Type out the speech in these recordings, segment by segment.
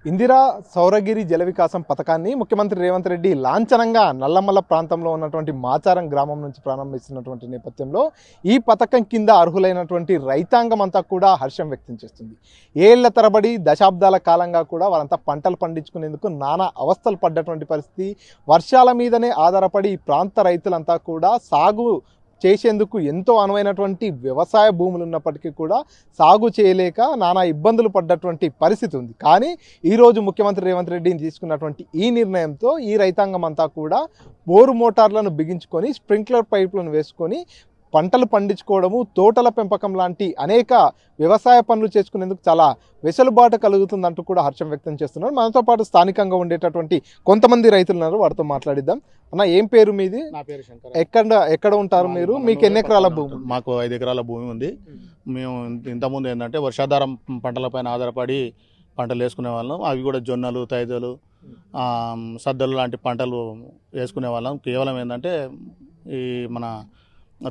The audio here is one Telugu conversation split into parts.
ఇందిరా సౌరగిరి జల వికాసం పథకాన్ని ముఖ్యమంత్రి రేవంత్ రెడ్డి లాంఛనంగా నల్లమల్ల ప్రాంతంలో ఉన్నటువంటి మాచారం గ్రామం నుంచి ప్రారంభిస్తున్నటువంటి నేపథ్యంలో ఈ పథకం కింద అర్హులైనటువంటి రైతాంగం అంతా కూడా హర్షం వ్యక్తం చేస్తుంది. ఏళ్ల తరబడి దశాబ్దాల కాలంగా కూడా వారంతా పంటలు పండించుకునేందుకు నానా అవస్థలు పడ్డటువంటి పరిస్థితి. వర్షాల మీదనే ఆధారపడి ఈ ప్రాంత రైతులంతా కూడా సాగు చేసేందుకు ఎంతో అనువైనటువంటి వ్యవసాయ భూములు ఉన్నప్పటికీ కూడా సాగు చేయలేక నానా ఇబ్బందులు పడ్డటువంటి పరిస్థితి ఉంది. కానీ ఈరోజు ముఖ్యమంత్రి రేవంత్ రెడ్డిని తీసుకున్నటువంటి ఈ నిర్ణయంతో ఈ రైతాంగం అంతా కూడా బోరు మోటార్లను బిగించుకొని స్ప్రింక్లర్ పైపులను వేసుకొని పంటలు పండించుకోవడము, తోటల పెంపకం లాంటి అనేక వ్యవసాయ పనులు చేసుకునేందుకు చాలా వెసులుబాటు కలుగుతుందంటూ కూడా హర్షం వ్యక్తం చేస్తున్నారు. మనతో పాటు స్థానికంగా ఉండేటటువంటి కొంతమంది రైతులు ఉన్నారు, వారితో మాట్లాడిద్దాం. అన్న, ఏం పేరు మీది? నా పేరు శంకర్. ఎక్కడ ఉంటారు మీరు? మీకు ఎన్ని ఎకరాల భూమి? మాకు 5 ఎకరాల భూమి ఉంది. మేము ఇంతకుముందు ఏంటంటే వర్షాధారం పంటలపైన ఆధారపడి పంటలు వేసుకునే వాళ్ళం. అవి కూడా జొన్నలు, తైదలు, సద్దలు లాంటి పంటలు వేసుకునే వాళ్ళం. కేవలం ఏంటంటే ఈ మన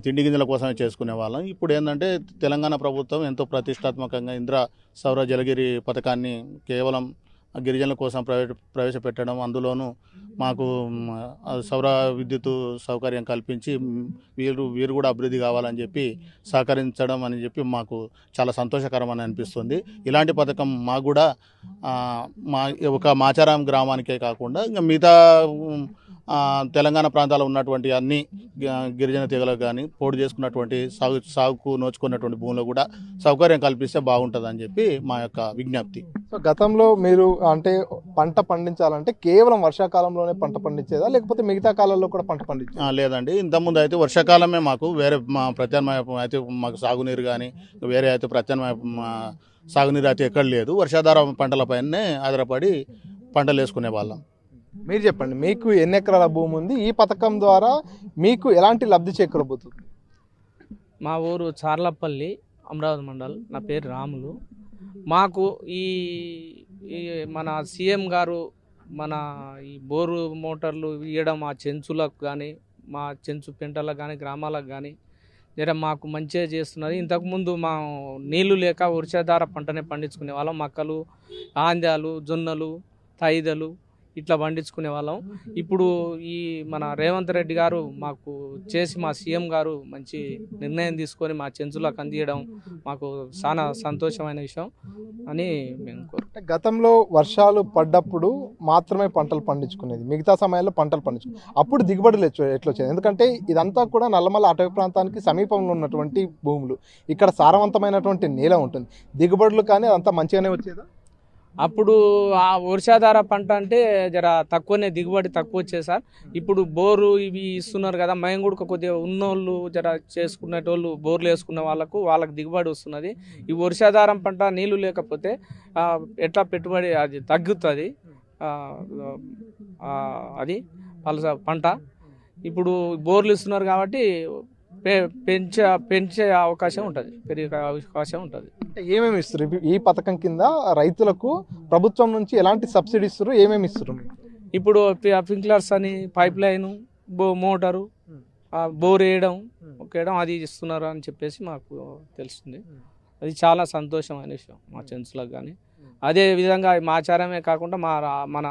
తిండి గింజల కోసమే చేసుకునే వాళ్ళం. ఇప్పుడు ఏంటంటే తెలంగాణ ప్రభుత్వం ఎంతో ప్రతిష్టాత్మకంగా ఇందిరా సౌర జలగిరి పథకాన్ని కేవలం గిరిజనుల కోసం ప్రవేశపెట్టడం, అందులోనూ మాకు సౌర విద్యుత్ సౌకర్యం కల్పించి వీరు కూడా అభివృద్ధి కావాలని చెప్పి సహకరించడం అని చెప్పి మాకు చాలా సంతోషకరం అని అనిపిస్తుంది. ఇలాంటి పథకం మాకు కూడా ఒక మాచారం గ్రామానికే కాకుండా ఇంకా మిగతా తెలంగాణ ప్రాంతాల్లో ఉన్నటువంటి అన్ని గిరిజన తెగలకు కానీ పోటు చేసుకున్నటువంటి సాగుకు నోచుకున్నటువంటి భూములు కూడా సౌకర్యం కల్పిస్తే బాగుంటుందని చెప్పి మా యొక్క విజ్ఞప్తి. సో గతంలో మీరు అంటే పంట పండించాలంటే కేవలం వర్షాకాలంలోనే పంట పండించేదా, లేకపోతే మిగతా కాలాల్లో కూడా పంట పండించేదా? లేదండి, ఇంతకుముందు అయితే వర్షాకాలమే మాకు వేరే ప్రత్యామ్నాయం అయితే మాకు సాగునీరు కానీ వేరే అయితే ప్రత్యామ్నాయ సాగునీరు అయితే ఎక్కడ లేదు. వర్షాధార పంటలపైనే ఆధారపడి పంటలు వేసుకునే వాళ్ళం. మీరు చెప్పండి, మీకు ఎన్ని ఎకరాల భూమి ఉంది? ఈ పథకం ద్వారా మీకు ఎలాంటి లబ్ధి చేకూరబోతుంది? మా ఊరు చార్లపల్లి, అమరావతి మండల్. నా పేరు రాములు. మాకు ఈ మన సీఎం గారు మన ఈ బోరు మోటార్లు ఇవ్వడం మా చెంచులకు కానీ మా చెంచు పెంటలకు కానీ గ్రామాలకు కానీ మాకు మంచిగా చేస్తున్నది. ఇంతకుముందు మా నీళ్లు లేక వర్షాధార పంటనే పండించుకునే వాళ్ళం. మక్కలు, ఆంద్యాలు, జొన్నలు, తైదలు ఇట్లా పండించుకునే వాళ్ళం. ఇప్పుడు ఈ మన రేవంత్ రెడ్డి గారు మాకు చేసి మా సీఎం గారు మంచి నిర్ణయం తీసుకొని మా చెంచులకు అందియడం మాకు చాలా సంతోషమైన విషయం అని మేము కోరుకుంటాం. గతంలో వర్షాలు పడ్డప్పుడు మాత్రమే పంటలు పండించుకునేది, మిగతా సమయాల్లో పంటలు పండించుకునేది. అప్పుడు దిగుబడులు ఎట్లా వచ్చేది? ఎందుకంటే ఇదంతా కూడా నల్లమల్ల అటవీ ప్రాంతానికి సమీపంలో ఉన్నటువంటి భూములు, ఇక్కడ సారవంతమైనటువంటి నేల ఉంటుంది. దిగుబడులు కానీ అదంతా మంచిగానే వచ్చేదా? అప్పుడు ఆ వర్షాధార పంట అంటే జర తక్కువనే దిగుబడి తక్కువ వచ్చేది సార్. ఇప్పుడు బోరు ఇవి ఇస్తున్నారు కదా, మేము కూడా కొద్దిగా ఉన్నోళ్ళు జర చేసుకునేటోళ్ళు బోర్లు వేసుకున్న వాళ్ళకి దిగుబడి వస్తున్నది. ఈ వర్షాధారం పంట నీళ్లు లేకపోతే ఎట్లా పెట్టుబడి అది తగ్గుతుంది, అది పలస పంట. ఇప్పుడు బోర్లు ఇస్తున్నారు కాబట్టి పెంచే అవకాశం ఉంటుంది, పెరిగే అవకాశం ఉంటుంది. ఏమేమి ఇస్తారు ఈ పథకం కింద? రైతులకు ప్రభుత్వం నుంచి ఎలాంటి సబ్సిడీ ఇస్తారు, ఏమేమి ఇస్తారు? ఇప్పుడు స్ప్రింక్లర్స్ అని, పైప్ లైన్, మోటారు, బోర్ వేయడం అది ఇస్తున్నారు అని చెప్పేసి మాకు తెలుస్తుంది. అది చాలా సంతోషమైన విషయం మా చెంచులకు కానీ. అదే విధంగా మాచారమే కాకుండా మన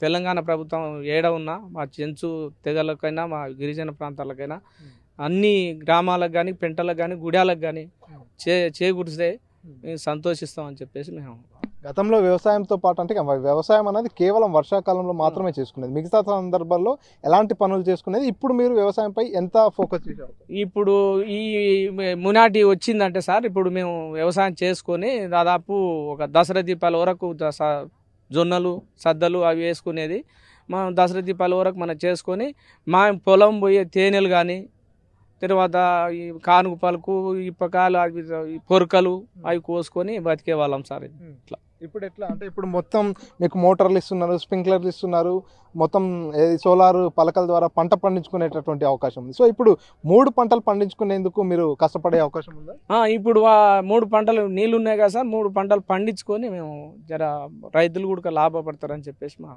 తెలంగాణ ప్రభుత్వం ఏడ ఉన్నా మా చెంచు తెగలకైనా మా గిరిజన ప్రాంతాలకైనా అన్ని గ్రామాలకు కానీ పెంటలకు కానీ గుడాలకు కానీ చేకూరిస్తే మేము సంతోషిస్తామని చెప్పేసి మేము. గతంలో వ్యవసాయంతో పాటు అంటే వ్యవసాయం అనేది కేవలం వర్షాకాలంలో మాత్రమే చేసుకునేది, మిగతా సందర్భాల్లో ఎలాంటి పనులు చేసుకునేది. ఇప్పుడు మీరు వ్యవసాయంపై ఎంత ఫోకస్ చేశారు? ఇప్పుడు ఈ మునాటి వచ్చిందంటే సార్, ఇప్పుడు మేము వ్యవసాయం చేసుకొని దాదాపు ఒక దసరా దీపాల వరకు జొన్నలు, సద్దలు అవి వేసుకునేది. మనం దసరా దీపాల వరకు మనం చేసుకొని మా పొలం పోయే తేనెలు కానీ, తర్వాత ఈ కానుగు పలుకు, ఇప్పకాలు, అవి పొరకలు అవి కోసుకొని బతికే వాళ్ళం సార్. ఇట్లా ఇప్పుడు ఎట్లా అంటే ఇప్పుడు మొత్తం మీకు మోటార్లు ఇస్తున్నారు, స్ప్రింక్లర్లు ఇస్తున్నారు, మొత్తం సోలార్ పలకల ద్వారా పంట పండించుకునేటటువంటి అవకాశం ఉంది. సో ఇప్పుడు 3 పంటలు పండించుకునేందుకు మీరు కష్టపడే అవకాశం ఉందా? ఇప్పుడు 3 పంటలు నీళ్ళు ఉన్నాయి కదా సార్, 3 పంటలు పండించుకొని మేము జర రైతులు కూడా లాభపడతారని చెప్పేసి మా.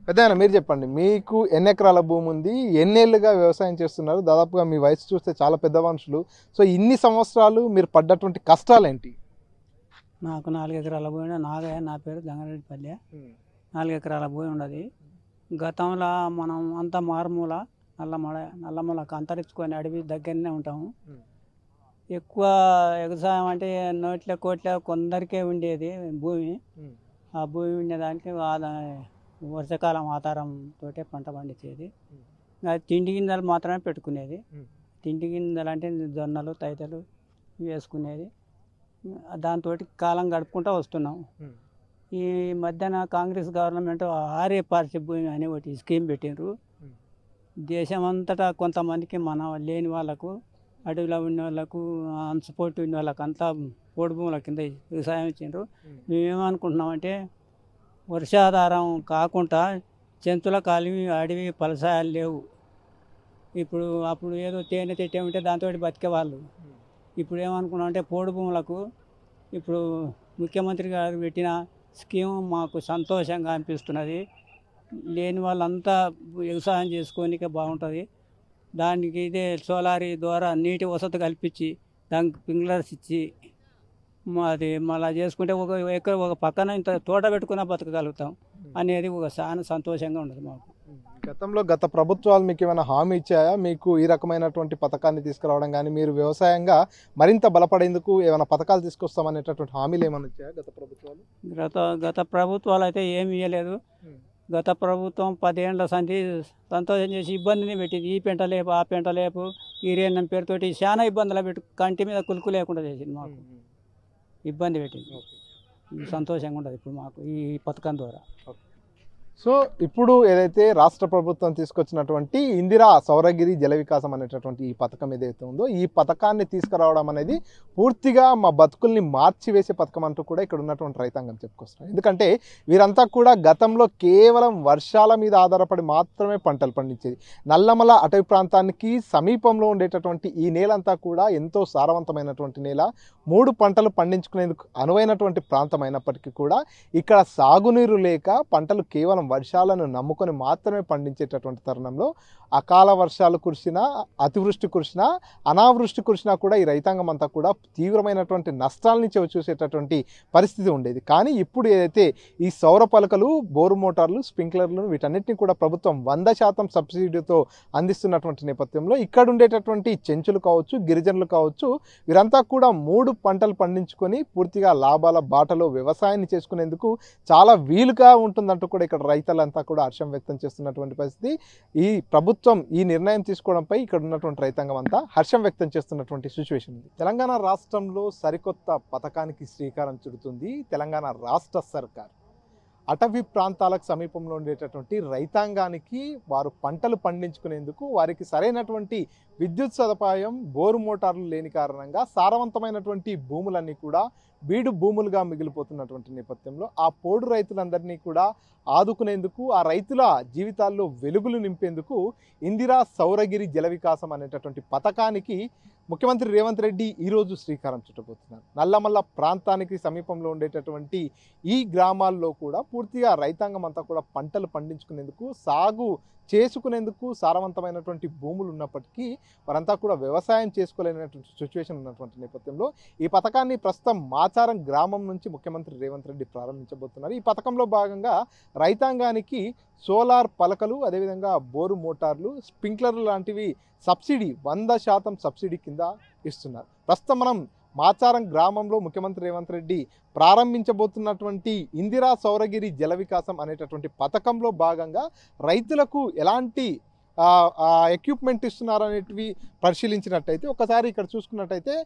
పెద్దయినా మీరు చెప్పండి, మీకు ఎన్ని ఎకరాల భూమి ఉంది, ఎన్నేళ్ళుగా వ్యవసాయం చేస్తున్నారు? దాదాపుగా మీ వయసు చూస్తే చాలా పెద్ద మనుషులు. సో ఇన్ని సంవత్సరాలు మీరు పడ్డటువంటి కష్టాలు ఏంటి? నాకు 4 ఎకరాల భూమి నాగయ్య, నా పేరు జంగారెడ్డిపల్లి. 4 ఎకరాల భూమి ఉన్నది. గతంలో మనం అంతా మారుమూల నల్లమూలకు అంతరించుకొని అడవి దగ్గరనే ఉంటాము. ఎక్కువ వ్యవసాయం అంటే నోట్ల కోట్ల కొందరికే ఉండేది భూమి. ఆ భూమి ఉండేదానికి వర్షాకాలం ఆధారంతో పంట పండించేది. తిండి గింజలు మాత్రమే పెట్టుకునేది. తిండి గింజలు అంటే జొన్నలు తైతలు వేసుకునేది. దాంతో కాలం గడుపుకుంటూ వస్తున్నాం. ఈ మధ్యన కాంగ్రెస్ గవర్నమెంట్ ఆర్ఏ పార్టీ భూమి అని ఒకటి స్కీమ్ పెట్టిండ్రు. దేశమంతటా కొంతమందికి మన లేని వాళ్ళకు, అడవిలో ఉన్న వాళ్ళకు, అన్సపోర్ట్ ఉన్న వాళ్ళకు అంతా పోడు భూముల కింద వ్యవసాయం ఇచ్చిండ్రు. మేమేమనుకుంటున్నామంటే వర్షాధారం కాకుండా జంతువుల కాలివి అడవి ఫలసాయాలు లేవు. అప్పుడు ఏదో తేనె తెట్టే ఉంటే దాంతో బతికేవాళ్ళు. ఇప్పుడు ఏమనుకున్నామంటే పోడు భూములకు ఇప్పుడు ముఖ్యమంత్రి గారు పెట్టిన స్కీమ్ మాకు సంతోషంగా అనిపిస్తున్నది. లేని వాళ్ళంతా వ్యవసాయం చేసుకోనికే బాగుంటుంది. దానికి ఇదే సోలారీ ద్వారా నీటి వసతి కల్పించి దానికి స్ప్రింక్లర్స్ ఇచ్చి అది మళ్ళీ చేసుకుంటే ఒక పక్కన ఇంత తోట పెట్టుకున్నా బతకగలుగుతాం అనేది చాలా సంతోషంగా ఉండదు మాకు. గతంలో గత ప్రభుత్వాలు మీకు ఏమైనా హామీ ఇచ్చాయా? మీకు ఈ రకమైనటువంటి పథకాన్ని తీసుకురావడం కానీ మీరు వ్యవసాయంగా మరింత బలపడేందుకు ఏమైనా పథకాలు తీసుకొస్తామనేటటువంటి హామీలు ఏమైనా ఇచ్చాయా గత ప్రభుత్వాలు? గత ప్రభుత్వాలు అయితే ఏమి ఇవ్వలేదు. గత ప్రభుత్వం 10 ఏళ్ల సంధి సంతోషం చేసి ఇబ్బందిని పెట్టింది. ఈ పెంట లేపు ఆ పెంట లేపు ఈ రేణం పేరుతోటి చాలా ఇబ్బందులు పెట్టి కంటి మీద కులుకు లేకుండా చేసింది. మాకు ఇబ్బంది పెట్టింది. సంతోషంగా ఉండదు ఇప్పుడు మాకు ఈ పథకం ద్వారా. సో ఇప్పుడు ఏదైతే రాష్ట్ర ప్రభుత్వం తీసుకొచ్చినటువంటి ఇందిరా సౌరగిరి జల వికాసం అనేటటువంటి ఈ పథకం ఏదైతే ఉందో ఈ పథకాన్ని తీసుకురావడం అనేది పూర్తిగా మా బతుకుల్ని మార్చివేసే పథకం అంటూ కూడా ఇక్కడ ఉన్నటువంటి రైతాంగం చెప్పుకొస్తున్నారు. ఎందుకంటే వీరంతా కూడా గతంలో కేవలం వర్షాల మీద ఆధారపడి మాత్రమే పంటలు పండించేది. నల్లమల అటవీ ప్రాంతానికి సమీపంలో ఉండేటటువంటి ఈ నేలంతా కూడా ఎంతో సారవంతమైనటువంటి నేల. 3 పంటలు పండించుకునేందుకు అనువైనటువంటి ప్రాంతం అయినప్పటికీ కూడా ఇక్కడ సాగునీరు లేక పంటలు కేవలం వర్షాలను నమ్ముకొని మాత్రమే పండించేటటువంటి తరుణంలో అకాల వర్షాలు కురిసినా, అతివృష్టి కురిసినా, అనావృష్టి కురిసినా కూడా ఈ రైతాంగం అంతా కూడా తీవ్రమైనటువంటి నష్టాలని చూసేటటువంటి పరిస్థితి ఉండేది. కానీ ఇప్పుడు ఏదైతే ఈ సౌర పలకలు, బోరు మోటార్లు, స్ప్రింక్లర్లు వీటన్నిటిని కూడా ప్రభుత్వం 100% సబ్సిడీతో అందిస్తున్నటువంటి నేపథ్యంలో ఇక్కడ ఉండేటటువంటి చెంచులు కావచ్చు, గిరిజనులు కావచ్చు, వీరంతా కూడా 3 పంటలు పండించుకొని పూర్తిగా లాభాల బాటలో వ్యవసాయాన్ని చేసుకునేందుకు చాలా వీలుగా ఉంటుందంటూ కూడా ఇక్కడ రైతులంతా కూడా హర్షం వ్యక్తం చేస్తున్నటువంటి పరిస్థితి. ఈ ప్రభుత్వం ఈ నిర్ణయం తీసుకోవడంపై ఇక్కడ ఉన్నటువంటి రైతాంగం అంతా హర్షం వ్యక్తం చేస్తున్నటువంటి సిచ్యువేషన్ ఉంది. తెలంగాణ రాష్ట్రంలో సరికొత్త పథకానికి శ్రీకారం చుడుతుంది తెలంగాణ రాష్ట్ర సర్కార్. అటవీ ప్రాంతాలకు సమీపంలో ఉండేటటువంటి రైతాంగానికి వారు పంటలు పండించుకునేందుకు వారికి సరైనటువంటి విద్యుత్ సదుపాయం, బోరు మోటార్లు లేని కారణంగా సారవంతమైనటువంటి భూములన్నీ కూడా బీడు భూములుగా మిగిలిపోతున్నటువంటి నేపథ్యంలో ఆ పోడు రైతులందరినీ కూడా ఆదుకునేందుకు, ఆ రైతుల జీవితాల్లో వెలుగులు నింపేందుకు ఇందిరా సౌరగిరి జల వికాసం అనేటటువంటి పథకానికి ముఖ్యమంత్రి రేవంత్ రెడ్డి ఈరోజు శ్రీకారం చుట్టబోతున్నారు. నల్లమల్ల ప్రాంతానికి సమీపంలో ఉండేటటువంటి ఈ గ్రామాల్లో కూడా పూర్తిగా రైతాంగం అంతా కూడా పంటలు పండించుకునేందుకు, సాగు చేసుకునేందుకు సారవంతమైనటువంటి భూములు ఉన్నప్పటికీ వారంతా కూడా వ్యవసాయం చేసుకోలేనటువంటి సిచ్యువేషన్ ఉన్నటువంటి నేపథ్యంలో ఈ పథకాన్ని ప్రస్తుతం మాచారం గ్రామం నుంచి ముఖ్యమంత్రి రేవంత్ రెడ్డి ప్రారంభించబోతున్నారు. ఈ పథకంలో భాగంగా రైతాంగానికి సోలార్ పలకలు, అదేవిధంగా బోరు మోటార్లు, స్ప్రింక్లర్లు లాంటివి సబ్సిడీ 100% సబ్సిడీ కింద ఇస్తున్నారు. ప్రస్తుతం మనం మాచారం గ్రామంలో ముఖ్యమంత్రి రేవంత్ రెడ్డి ప్రారంభించబోతున్నటువంటి ఇందిరా సౌరగిరి జల వికాసం అనేటటువంటి పథకంలో భాగంగా రైతులకు ఎలాంటి ఎక్విప్మెంట్ ఇస్తున్నారు అనేటివి పరిశీలించినట్టయితే ఒకసారి ఇక్కడ చూసుకున్నట్టయితే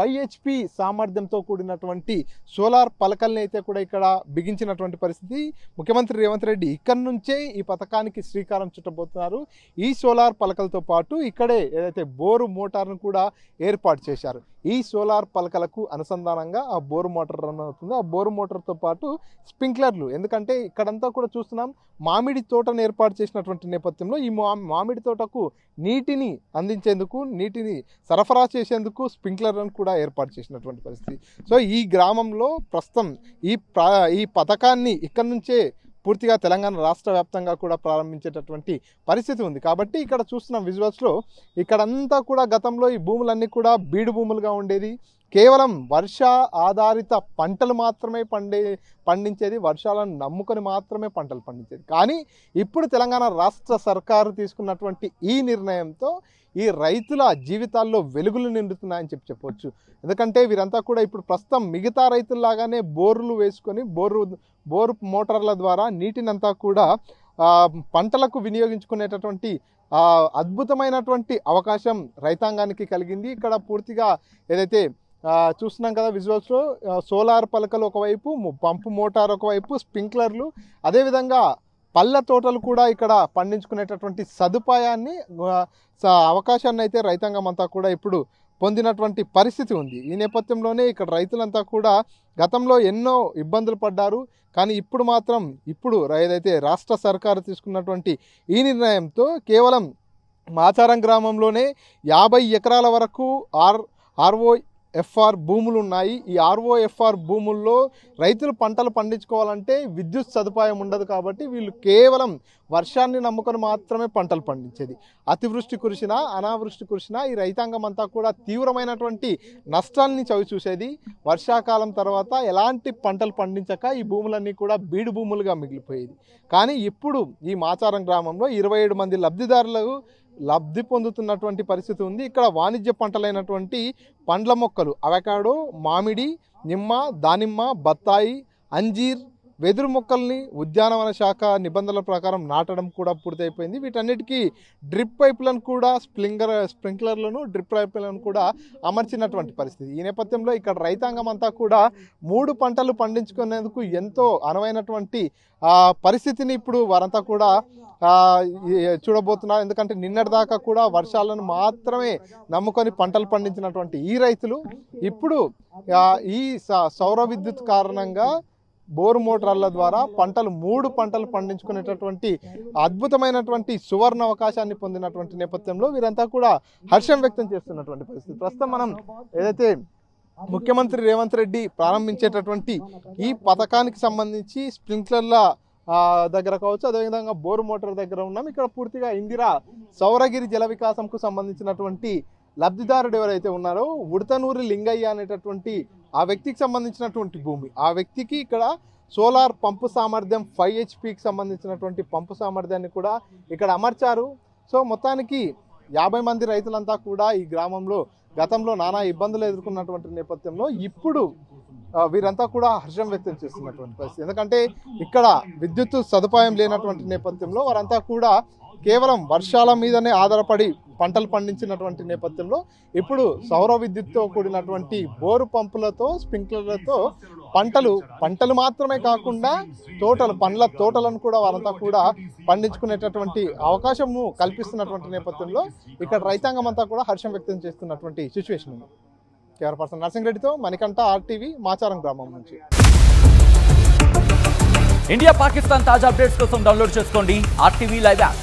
5 HP సామర్థ్యంతో కూడినటువంటి సోలార్ పలకల్ని అయితే కూడా ఇక్కడ బిగించినటువంటి పరిస్థితి. ముఖ్యమంత్రి రేవంత్ రెడ్డి ఇక్కడ నుంచే ఈ పథకానికి శ్రీకారం చుట్టబోతున్నారు. ఈ సోలార్ పలకలతో పాటు ఇక్కడే ఏదైతే బోరు మోటార్ను కూడా ఏర్పాటు చేశారు. ఈ సోలార్ పలకలకు అనుసంధానంగా ఆ బోరు మోటార్ రన్ అవుతుంది. ఆ బోరు మోటార్తో పాటు స్ప్రింక్లర్లు, ఎందుకంటే ఇక్కడంతా కూడా చూస్తున్నాం మామిడి తోటను ఏర్పాటు చేసినటువంటి నేపథ్యంలో ఈ మామిడి తోటకు నీటిని అందించేందుకు, నీటిని సరఫరా చేసేందుకు స్ప్రింక్లర్లను కూడా ఏర్పాటు చేసినటువంటి పరిస్థితి. సో ఈ గ్రామంలో ప్రస్తుతం ఈ పథకాన్ని ఇక్కడ నుంచే పూర్తిగా తెలంగాణ రాష్ట్ర వ్యాప్తంగా కూడా ప్రారంభించేటటువంటి పరిస్థితి ఉంది. కాబట్టి ఇక్కడ చూస్తున్న విజువల్స్లో ఇక్కడంతా కూడా గతంలో ఈ భూములన్నీ కూడా బీడు భూములుగా ఉండేది. కేవలం వర్ష ఆధారిత పంటలు మాత్రమే పండించేది, వర్షాలను నమ్ముకొని మాత్రమే పంటలు పండించేది. కానీ ఇప్పుడు తెలంగాణ రాష్ట్ర సర్కారు తీసుకున్నటువంటి ఈ నిర్ణయంతో ఈ రైతుల జీవితాల్లో వెలుగులు నిండుతున్నాయని చెప్పవచ్చు. ఎందుకంటే వీరంతా కూడా ఇప్పుడు ప్రస్తుతం మిగతా రైతుల్లాగానే బోర్లు వేసుకొని బోరు మోటార్ల ద్వారా నీటినంతా కూడా పంటలకు వినియోగించుకునేటటువంటి అద్భుతమైనటువంటి అవకాశం రైతాంగానికి కలిగింది. ఇక్కడ పూర్తిగా ఏదైతే చూస్తున్నాం కదా విజువల్స్లో, సోలార్ పలకలు ఒకవైపు, పంపు మోటార్ ఒకవైపు, స్ప్రింక్లర్లు, అదేవిధంగా పళ్ళ తోటలు కూడా ఇక్కడ పండించుకునేటటువంటి సదుపాయాన్ని అవకాశాన్ని అయితే రైతాంగం అంతా కూడా ఇప్పుడు పొందినటువంటి పరిస్థితి ఉంది. ఈ నేపథ్యంలోనే ఇక్కడ రైతులంతా కూడా గతంలో ఎన్నో ఇబ్బందులు పడ్డారు. కానీ ఇప్పుడు మాత్రం ఏదైతే రాష్ట్ర సర్కారు తీసుకున్నటువంటి ఈ నిర్ణయంతో కేవలం మాచారం గ్రామంలోనే 50 ఎకరాల వరకు ROFR భూములు ఉన్నాయి. ఈ ROFR భూముల్లో రైతులు పంటలు పండించుకోవాలంటే విద్యుత్ సదుపాయం ఉండదు. కాబట్టి వీళ్ళు కేవలం వర్షాన్ని నమ్ముకొని మాత్రమే పంటలు పండించేది. అతివృష్టి కురిసినా అనావృష్టి కురిసినా ఈ రైతాంగం అంతా కూడా తీవ్రమైనటువంటి నష్టాన్ని చవి చూసేది. వర్షాకాలం తర్వాత ఎలాంటి పంటలు పండించక ఈ భూములన్నీ కూడా బీడు భూములుగా మిగిలిపోయేది. కానీ ఇప్పుడు ఈ మాచారం గ్రామంలో 27 మంది లబ్ధిదారులకు లబ్ధి పొందుతున్నటువంటి పరిస్థితి ఉంది. ఇక్కడ వాణిజ్య పంటలైనటువంటి పండ్ల మొక్కలు, అవకాడో, మామిడి, నిమ్మ, దానిమ్మ, బత్తాయి, అంజీర్, వెదురు మొక్కల్ని ఉద్యానవన శాఖ నిబంధనల ప్రకారం నాటడం కూడా పూర్తయిపోయింది. వీటన్నిటికీ డ్రిప్ పైపులను కూడా స్ప్రింక్లర్లను డ్రిప్ పైపులను కూడా అమర్చినటువంటి పరిస్థితి. ఈ నేపథ్యంలో ఇక్కడ రైతాంగం అంతా కూడా 3 పంటలు పండించుకునేందుకు ఎంతో అనువైనటువంటి పరిస్థితిని ఇప్పుడు వారంతా కూడా చూడబోతున్నారు. ఎందుకంటే నిన్నటిదాకా కూడా వర్షాలను మాత్రమే నమ్ముకొని పంటలు పండించినటువంటి ఈ రైతులు ఇప్పుడు ఈ సౌర విద్యుత్ కారణంగా బోరు మోటార్ల ద్వారా 3 పంటలు పండించుకునేటటువంటి అద్భుతమైనటువంటి సువర్ణ అవకాశాన్ని పొందినటువంటి నేపథ్యంలో వీరంతా కూడా హర్షం వ్యక్తం చేస్తున్నటువంటి పరిస్థితి. ప్రస్తుతం మనం ఏదైతే ముఖ్యమంత్రి రేవంత్ రెడ్డి ప్రారంభించేటటువంటి ఈ పథకానికి సంబంధించి స్ప్రింక్లర్ల దగ్గర కావచ్చు, అదేవిధంగా బోరు మోటార్ దగ్గర ఉన్నాం. ఇక్కడ పూర్తిగా ఇందిరా సౌరగిరి జల వికాసంకు సంబంధించినటువంటి లబ్ధిదారుడు ఎవరైతే ఉన్నారో ఉడతనూరి లింగయ్య అనేటటువంటి ఆ వ్యక్తికి సంబంధించినటువంటి భూమి. ఆ వ్యక్తికి ఇక్కడ సోలార్ పంపు సామర్థ్యం 5 HPకి సంబంధించినటువంటి పంపు సామర్థ్యాన్ని కూడా ఇక్కడ అమర్చారు. సో మొత్తానికి 50 మంది రైతులంతా కూడా ఈ గ్రామంలో గతంలో నానా ఇబ్బందులు ఎదుర్కొన్నటువంటి నేపథ్యంలో ఇప్పుడు వీరంతా కూడా హర్షం వ్యక్తం చేస్తున్నటువంటి పరిస్థితి. ఎందుకంటే ఇక్కడ విద్యుత్ సదుపాయం లేనటువంటి నేపథ్యంలో వారంతా కూడా కేవలం వర్షాల మీదనే ఆధారపడి పంటలు పండించినటువంటి నేపథ్యంలో ఇప్పుడు సౌర విద్యుత్తో కూడినటువంటి బోరు పంపులతో, స్ప్రింక్లర్లతో పంటలు మాత్రమే కాకుండా పండ్ల తోటలను కూడా వారంతా కూడా పండించుకునేటటువంటి అవకాశము కల్పిస్తున్నటువంటి నేపథ్యంలో ఇక్కడ రైతాంగం అంతా కూడా హర్షం వ్యక్తం చేస్తున్నటువంటి సిచ్యువేషన్ ఉంది. కేఆర్ పర్సన్ నర్సింగ్రెడ్డితో మణికంఠ, RTV, మాచారం గ్రామం నుంచి. ఇండియా పాకిస్తాన్ తాజా అప్డేట్స్ కోసం డౌన్లోడ్ చేసుకోండి RTV లైవ్ యాప్.